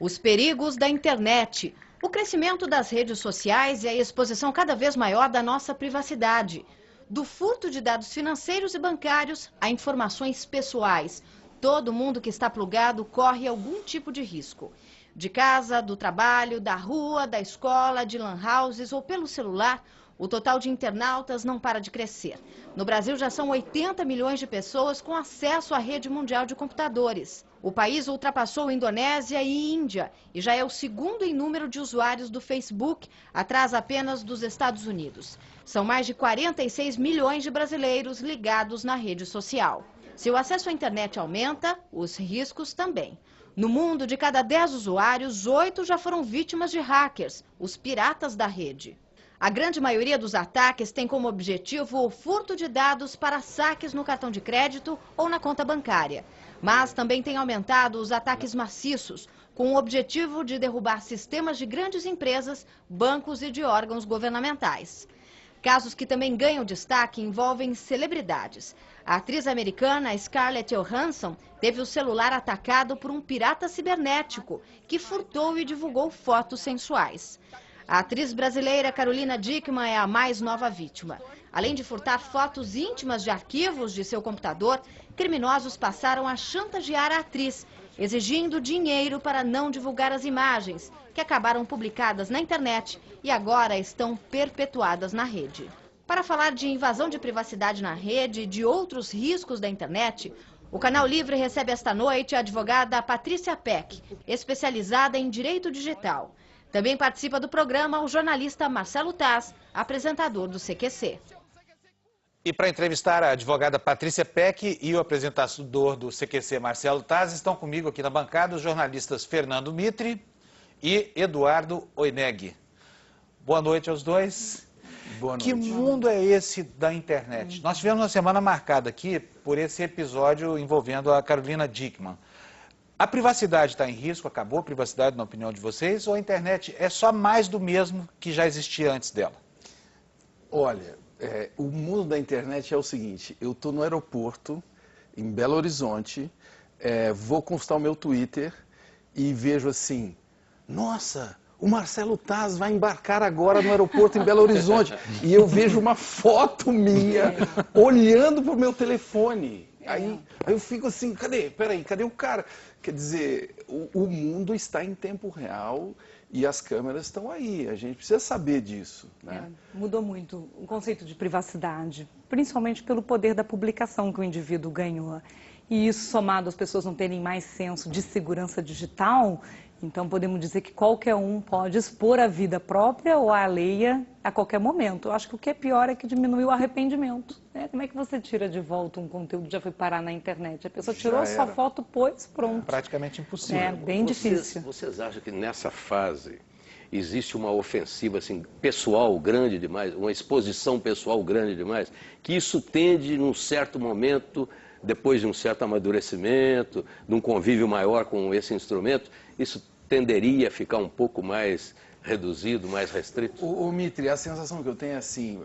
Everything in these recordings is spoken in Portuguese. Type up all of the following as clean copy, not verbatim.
Os perigos da internet, o crescimento das redes sociais e a exposição cada vez maior da nossa privacidade. Do furto de dados financeiros e bancários a informações pessoais. Todo mundo que está plugado corre algum tipo de risco. De casa, do trabalho, da rua, da escola, de lan houses ou pelo celular, o total de internautas não para de crescer. No Brasil já são 80 milhões de pessoas com acesso à rede mundial de computadores. O país ultrapassou Indonésia e Índia e já é o segundo em número de usuários do Facebook, atrás apenas dos Estados Unidos. São mais de 46 milhões de brasileiros ligados na rede social. Se o acesso à internet aumenta, os riscos também. No mundo, de cada 10 usuários, 8 já foram vítimas de hackers, os piratas da rede. A grande maioria dos ataques tem como objetivo o furto de dados para saques no cartão de crédito ou na conta bancária. Mas também tem aumentado os ataques maciços, com o objetivo de derrubar sistemas de grandes empresas, bancos e de órgãos governamentais. Casos que também ganham destaque envolvem celebridades. A atriz americana Scarlett Johansson teve o celular atacado por um pirata cibernético que furtou e divulgou fotos sensuais. A atriz brasileira Carolina Dickmann é a mais nova vítima. Além de furtar fotos íntimas de arquivos de seu computador, criminosos passaram a chantagear a atriz, exigindo dinheiro para não divulgar as imagens, que acabaram publicadas na internet e agora estão perpetuadas na rede. Para falar de invasão de privacidade na rede e de outros riscos da internet, o Canal Livre recebe esta noite a advogada Patrícia Peck, especializada em direito digital. Também participa do programa o jornalista Marcelo Taz, apresentador do CQC. E para entrevistar a advogada Patrícia Peck e o apresentador do CQC, Marcelo Taz, estão comigo aqui na bancada os jornalistas Fernando Mitre e Eduardo Oineg. Boa noite aos dois. Boa noite. Que mundo é esse da internet? Nós tivemos uma semana marcada aqui por esse episódio envolvendo a Carolina Dickmann. A privacidade está em risco? Acabou a privacidade, na opinião de vocês? Ou a internet é só mais do mesmo que já existia antes dela? Olha, o mundo da internet é o seguinte: eu estou no aeroporto, em Belo Horizonte, vou consultar o meu Twitter e vejo assim: nossa, o Marcelo Taz vai embarcar agora no aeroporto em Belo Horizonte. E eu vejo uma foto minha olhando para o meu telefone. Aí eu fico assim, cadê o cara? Quer dizer, o mundo está em tempo real e as câmeras estão aí. A gente precisa saber disso, né? Mudou muito o conceito de privacidade, principalmente pelo poder da publicação que o indivíduo ganhou. E isso, somado às pessoas não terem mais senso de segurança digital, então podemos dizer que qualquer um pode expor a vida própria ou a alheia a qualquer momento. Eu acho que o que é pior é que diminui o arrependimento, né? Como é que você tira de volta um conteúdo que já foi parar na internet? A pessoa tirou sua foto, pôs, pronto. Praticamente impossível. É bem difícil. Vocês acham que nessa fase existe uma ofensiva assim, pessoal grande demais, uma exposição pessoal grande demais, que isso tende, num certo momento, depois de um certo amadurecimento, de um convívio maior com esse instrumento, isso tenderia a ficar um pouco mais reduzido, mais restrito? O Mitre, a sensação que eu tenho é assim: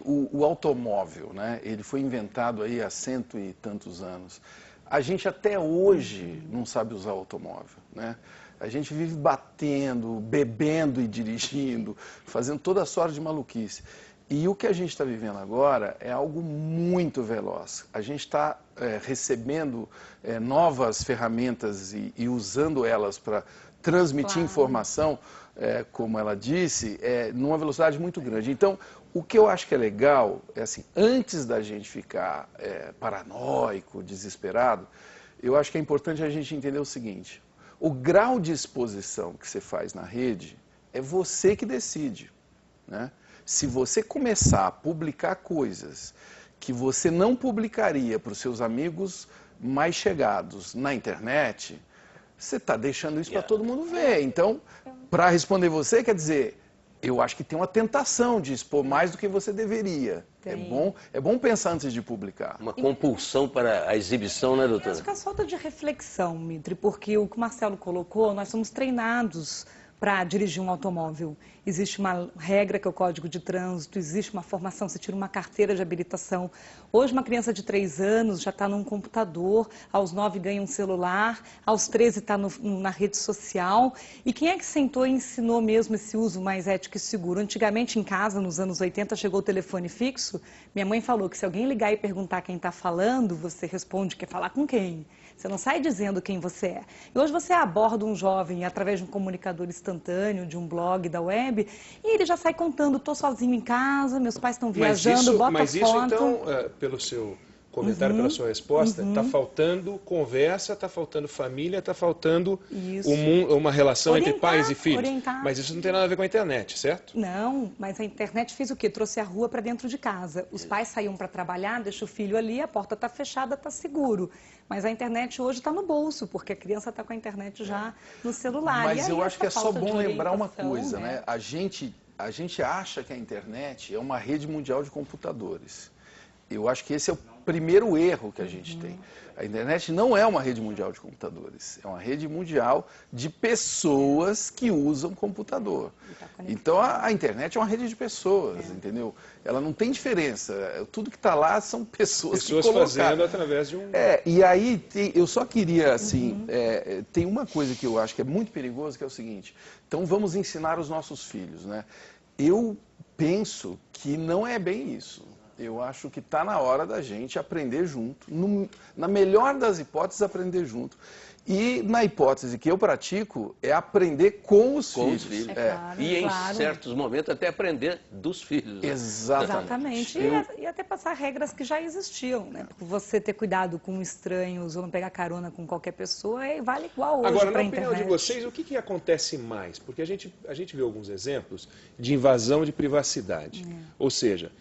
o automóvel, né? Ele foi inventado aí há 100 e tantos anos. A gente até hoje não sabe usar o automóvel, né? A gente vive batendo, bebendo e dirigindo, fazendo toda sorte de maluquice. E o que a gente está vivendo agora é algo muito veloz. A gente está recebendo novas ferramentas e usando elas para transmitir informação, como ela disse, numa velocidade muito grande. Então, o que eu acho que é legal é assim, antes da gente ficar paranoico, desesperado, eu acho que é importante a gente entender o seguinte: o grau de exposição que você faz na rede é você que decide, né? Se você começar a publicar coisas que você não publicaria para os seus amigos mais chegados na internet, você está deixando isso para todo mundo ver. Então, para responder você, quer dizer, eu acho que tem uma tentação de expor mais do que você deveria. É bom pensar antes de publicar. Uma compulsão para a exibição, né, doutora? Acho que a falta de reflexão, Mitre, porque o que o Marcelo colocou, nós somos treinados para dirigir um automóvel. Existe uma regra que é o Código de Trânsito, existe uma formação, você tira uma carteira de habilitação. Hoje uma criança de 3 anos já está num computador, aos 9 ganha um celular, aos 13 está na rede social. E quem é que sentou e ensinou mesmo esse uso mais ético e seguro? Antigamente em casa, nos anos 80, chegou o telefone fixo. Minha mãe falou que se alguém ligar e perguntar quem está falando, você responde quer falar com quem. Você não sai dizendo quem você é. E hoje você aborda um jovem através de um comunicador instantâneo, de um blog, da web, e ele já sai contando, estou sozinho em casa, meus pais estão viajando, bota mas foto. Isso, então, pelo seu comentário, pela sua resposta, está faltando conversa, está faltando família, está faltando uma relação entre pais e filhos. Mas isso não tem nada a ver com a internet, certo? Não, mas a internet fez o quê? Trouxe a rua para dentro de casa. Os pais saíam para trabalhar, deixa o filho ali, a porta está fechada, está seguro. Mas a internet hoje está no bolso, porque a criança está com a internet já no celular. Mas e eu acho que é só bom lembrar uma orientação, coisa, né? A gente acha que a internet é uma rede mundial de computadores. Eu acho que esse é o primeiro erro que a gente tem. A internet não é uma rede mundial de computadores, é uma rede mundial de pessoas que usam computador. Então a internet é uma rede de pessoas, entendeu? Ela não tem diferença. Tudo que está lá são pessoas que colocaram. Fazendo através de um... E aí eu só queria, assim, tem uma coisa que eu acho que é muito perigoso, que é o seguinte: então vamos ensinar os nossos filhos, né? Eu penso que não é bem isso. Eu acho que está na hora da gente aprender junto, na melhor das hipóteses, aprender junto. E na hipótese que eu pratico, é aprender com os filhos. Claro, e em certos momentos até aprender dos filhos. Né? Exatamente. E até passar regras que já existiam, né? Porque você ter cuidado com estranhos ou não pegar carona com qualquer pessoa vale igual hoje para a internet. Agora, na opinião de vocês, o que acontece mais? Porque a gente vê alguns exemplos de invasão de privacidade. Ou seja,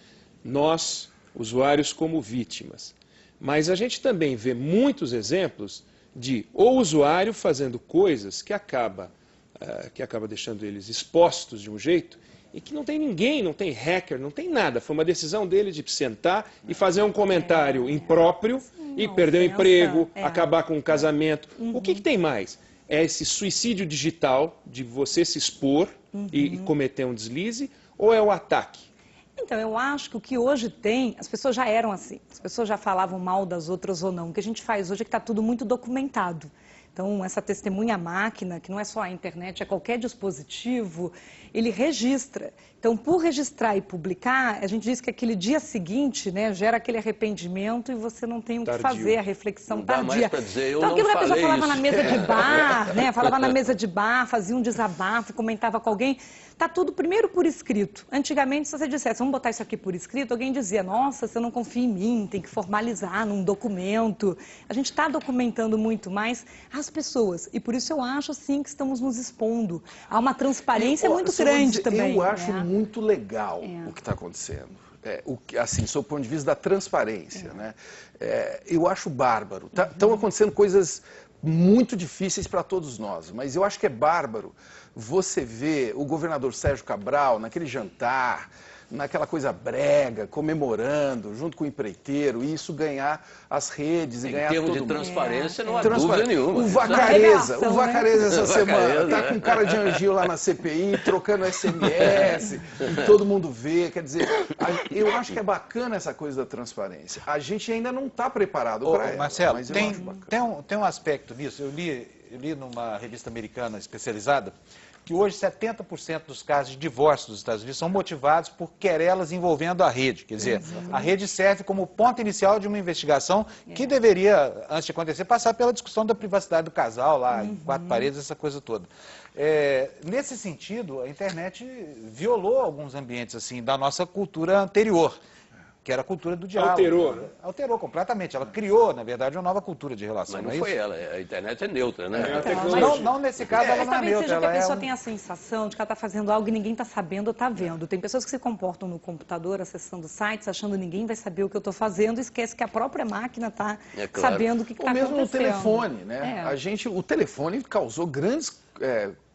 nós, usuários, como vítimas. Mas a gente também vê muitos exemplos de o usuário fazendo coisas que acaba deixando eles expostos de um jeito e que não tem ninguém, não tem hacker, não tem nada. Foi uma decisão dele de sentar e fazer um comentário impróprio e perder o emprego, acabar com o casamento. O que tem mais? É esse suicídio digital de você se expor e cometer um deslize, ou é o ataque? Então, eu acho que o que hoje tem, as pessoas já eram assim, as pessoas já falavam mal das outras ou não. O que a gente faz hoje é que está tudo muito documentado. Então, essa testemunha máquina, que não é só a internet, é qualquer dispositivo, ele registra. Então, por registrar e publicar, a gente diz que aquele dia seguinte, né, gera aquele arrependimento e você não tem o que fazer, a reflexão não dá tardia. Mais pra dizer, eu então, não aquilo que a pessoa falava isso. na mesa de bar, né, falava na mesa de bar, fazia um desabafo, comentava com alguém, está tudo primeiro por escrito. Antigamente, se você dissesse, vamos botar isso aqui por escrito, alguém dizia, nossa, você não confia em mim, tem que formalizar num documento. A gente está documentando muito mais as pessoas. E por isso eu acho, sim, que estamos nos expondo. Há uma transparência muito grande também. Eu acho muito legal o que está acontecendo. Assim, sob o ponto de vista da transparência, né? Eu acho bárbaro. Estão acontecendo coisas muito difíceis para todos nós, mas eu acho que é bárbaro você ver o governador Sérgio Cabral naquele jantar, naquela coisa brega, comemorando, junto com o empreiteiro, e isso ganhar as redes e ganhar todo mundo. Em termos de transparência, não há dúvida nenhuma. O Vacareza essa semana, tá com cara de anjinho lá na CPI, trocando SMS, e todo mundo vê, quer dizer, eu acho que é bacana essa coisa da transparência. A gente ainda não está preparado para ela. Marcelo, mas tem um aspecto nisso, eu li numa revista americana especializada, que hoje 70% dos casos de divórcio dos Estados Unidos são motivados por querelas envolvendo a rede. Quer dizer, a rede serve como ponto inicial de uma investigação que deveria, antes de acontecer, passar pela discussão da privacidade do casal, lá em 4 paredes, essa coisa toda. Nesse sentido, a internet violou alguns ambientes assim da nossa cultura anterior, que era a cultura do diálogo. Alterou, né? Alterou completamente. Ela criou, na verdade, uma nova cultura de relação. Mas não foi ela, a internet é neutra, né? Não nesse caso, ela não é neutra. Seja que a pessoa tem a sensação de que ela está fazendo algo e ninguém está sabendo ou está vendo. Tem pessoas que se comportam no computador, acessando sites, achando que ninguém vai saber o que eu estou fazendo, e esquece que a própria máquina está sabendo o que está acontecendo. Ou mesmo no telefone, né? O telefone causou grandes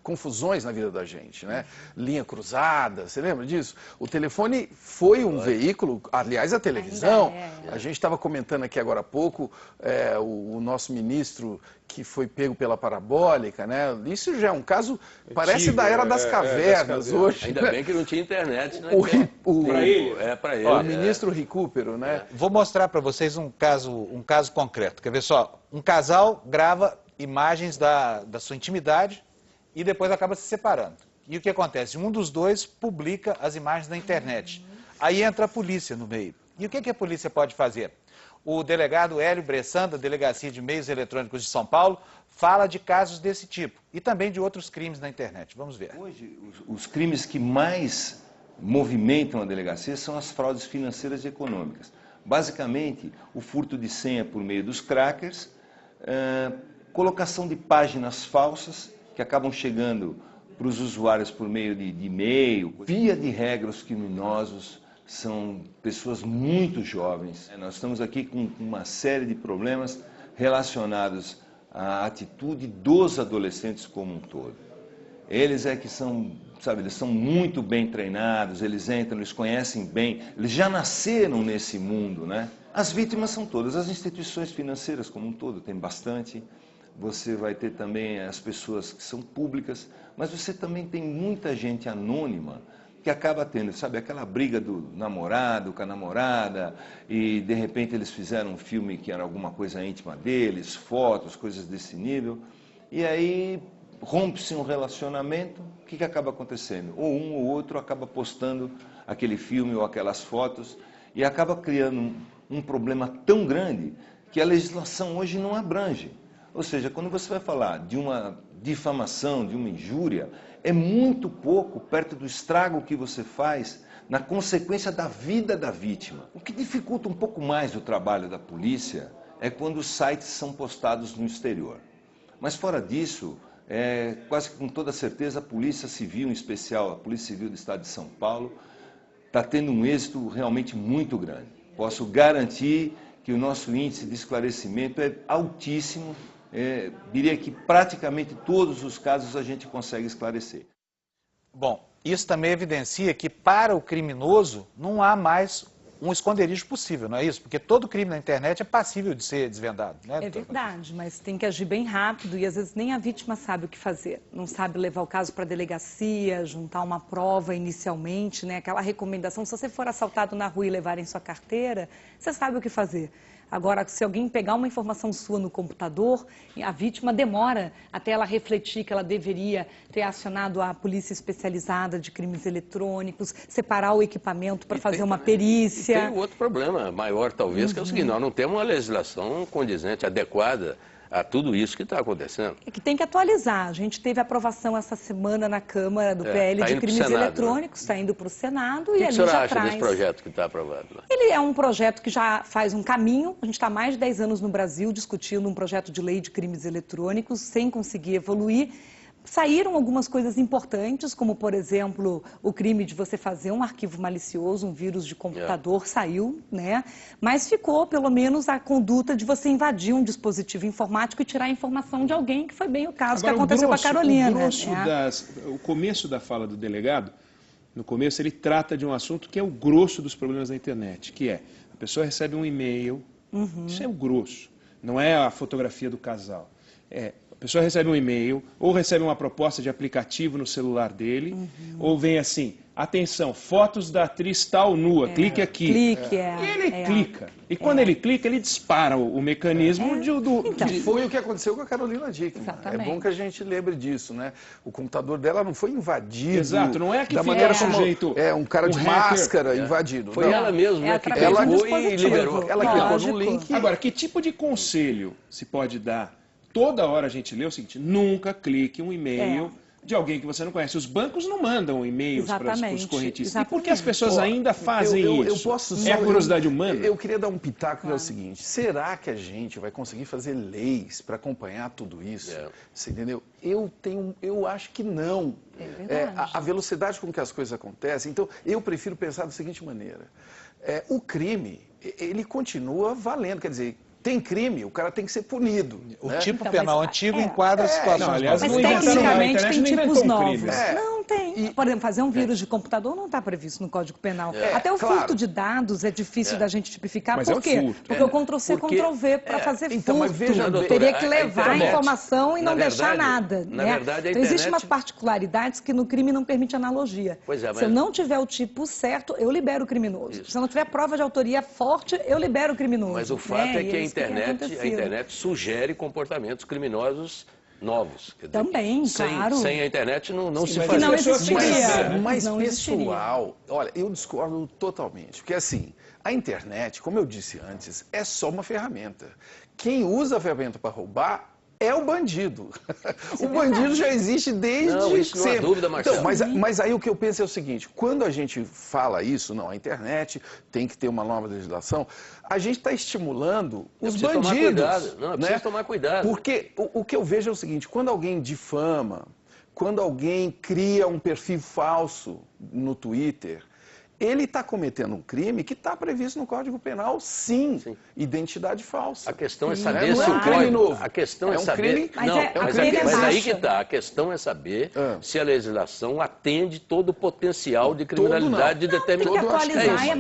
confusões na vida da gente, né? Linha cruzada, você lembra disso? O telefone foi um veículo, aliás, a televisão. A gente estava comentando aqui agora há pouco, o nosso ministro que foi pego pela parabólica, né? Isso já é um caso, parece da era das cavernas hoje. Ainda bem que não tinha internet, né? Para ele. Para ele. O ministro Recupero, né? Vou mostrar para vocês um caso concreto. Quer ver só? Um casal grava imagens da sua intimidade e depois acaba se separando. E o que acontece? Um dos dois publica as imagens na internet. Aí entra a polícia no meio. E o que a polícia pode fazer? O delegado Hélio Bressan, da Delegacia de Meios Eletrônicos de São Paulo, fala de casos desse tipo e também de outros crimes na internet. Vamos ver. Hoje, os crimes que mais movimentam a delegacia são as fraudes financeiras e econômicas. Basicamente, o furto de senha por meio dos crackers, colocação de páginas falsas que acabam chegando para os usuários por meio de e-mail. Via de regra, os criminosos são pessoas muito jovens. Nós estamos aqui com uma série de problemas relacionados à atitude dos adolescentes como um todo. Eles é que são, sabe, eles são muito bem treinados, eles entram, eles conhecem bem, eles já nasceram nesse mundo, né? As vítimas são todas, as instituições financeiras como um todo, tem bastante. Você vai ter também as pessoas que são públicas, mas você também tem muita gente anônima que acaba tendo, sabe, aquela briga do namorado com a namorada e de repente eles fizeram um filme que era alguma coisa íntima deles, fotos, coisas desse nível, e aí rompe-se um relacionamento, o que acaba acontecendo? Ou um ou outro acaba postando aquele filme ou aquelas fotos e acaba criando um problema tão grande que a legislação hoje não abrange. Ou seja, quando você vai falar de uma difamação, de uma injúria, é muito pouco perto do estrago que você faz na consequência da vida da vítima. O que dificulta um pouco mais o trabalho da polícia é quando os sites são postados no exterior. Mas fora disso, quase que com toda certeza a Polícia Civil, em especial a Polícia Civil do Estado de São Paulo, está tendo um êxito realmente muito grande. Posso garantir que o nosso índice de esclarecimento é altíssimo. Diria que praticamente todos os casos a gente consegue esclarecer. Bom, isso também evidencia que para o criminoso não há mais um esconderijo possível, não é isso? Porque todo crime na internet é passível de ser desvendado, né? É verdade, mas tem que agir bem rápido e às vezes nem a vítima sabe o que fazer. Não sabe levar o caso para a delegacia, juntar uma prova inicialmente, né? Aquela recomendação, se você for assaltado na rua e levarem sua carteira, você sabe o que fazer. Agora, se alguém pegar uma informação sua no computador, a vítima demora até ela refletir que ela deveria ter acionado a polícia especializada de crimes eletrônicos, separar o equipamento para fazer uma perícia. E tem outro problema maior, talvez, que é o seguinte: nós não temos uma legislação condizente, adequada a tudo isso que está acontecendo. É que tem que atualizar. A gente teve aprovação essa semana na Câmara do PL de crimes Senado, eletrônicos, está indo para o Senado e ali já traz. O que a senhora acha desse projeto que está aprovado lá? Ele é um projeto que já faz um caminho. A gente está há mais de 10 anos no Brasil discutindo um projeto de lei de crimes eletrônicos sem conseguir evoluir. Saíram algumas coisas importantes, como, por exemplo, o crime de você fazer um arquivo malicioso, um vírus de computador, saiu, né? Mas ficou, pelo menos, a conduta de você invadir um dispositivo informático e tirar a informação de alguém, que foi bem o caso que aconteceu com a Carolina. O começo da fala do delegado, no começo ele trata de um assunto que é o grosso dos problemas da internet, que é, a pessoa recebe um e-mail, isso é o grosso, não é a fotografia do casal, a pessoa recebe um e-mail, ou recebe uma proposta de aplicativo no celular dele, ou vem assim, atenção, fotos da atriz tal nua, clique aqui. Clique, E ele clica. E quando ele clica, ele dispara o mecanismo Que foi o que aconteceu com a Carolina Dickmann. Exatamente. É bom que a gente lembre disso, né? O computador dela não foi invadido. Exato, não é que da fica maneira um como sujeito, um cara de máscara invadido. Foi não. ela mesma, né, que através de um pegou e dispositivo. liberou. Ela clicou no link. Agora, que tipo de conselho se pode dar? Toda hora a gente lê o seguinte: nunca clique um e-mail de alguém que você não conhece. Os bancos não mandam e-mails para os correntistas. E por que as pessoas ainda fazem isso? É a curiosidade humana? Eu queria dar um pitaco que é o seguinte: será que a gente vai conseguir fazer leis para acompanhar tudo isso? Você entendeu? Eu acho que não. É verdade. A velocidade com que as coisas acontecem. Então, eu prefiro pensar da seguinte maneira: o crime, ele continua valendo. Quer dizer, Tem crime, o cara tem que ser punido. O né? tipo Então, penal mas, antigo enquadra situações Não, aliás, Mas não inventaram nada, a tecnicamente internet tem não tipos inventou um novos. crime. Não tem. Por exemplo, fazer um vírus de computador não está previsto no Código Penal. Até o claro. furto de dados é difícil da gente tipificar. Mas Por é um quê? furto. Porque o Ctrl-C, Porque- Ctrl-V para fazer Então, furto. mas veja bem, teria doutora, que a levar a internet, informação e na não deixar verdade, nada. na né? verdade, a então, existem internet- umas particularidades que no crime não permite analogia. Pois é, Se eu mas- não tiver o tipo certo, eu libero o criminoso. Se eu não tiver prova de autoria forte, eu libero o criminoso. Mas o fato né? é que E a isso tem internet acontecido. sugere comportamentos criminosos novos. Quer dizer, Também, sem, claro. Sem a internet não se mas fazia. não as pessoas têm que existiria. saber, né? Mas Não pessoal, olha, eu discordo totalmente. Porque assim, a internet, como eu disse antes, é só uma ferramenta. Quem usa a ferramenta para roubar é o bandido. O bandido já existe desde Não, isso não há sempre. dúvida, Marcelo. Então, mas aí o que eu penso é o seguinte, quando a gente fala isso, não, a internet tem que ter uma nova legislação, a gente está estimulando os preciso tomar bandidos. cuidado. Não, é preciso tomar cuidado. Porque o que eu vejo é o seguinte, quando alguém difama, quando alguém cria um perfil falso no Twitter, ele está cometendo um crime que está previsto no Código Penal, sim. Identidade falsa. A questão é Sim, saber não se é um o crime código... novo. A questão É é um saber... crime- Mas Não, é- mas, a crime mas aí baixa. que está. A questão é saber Ah. se a legislação atende todo o potencial de criminalidade de Tem que determinado... atualizar É isso. e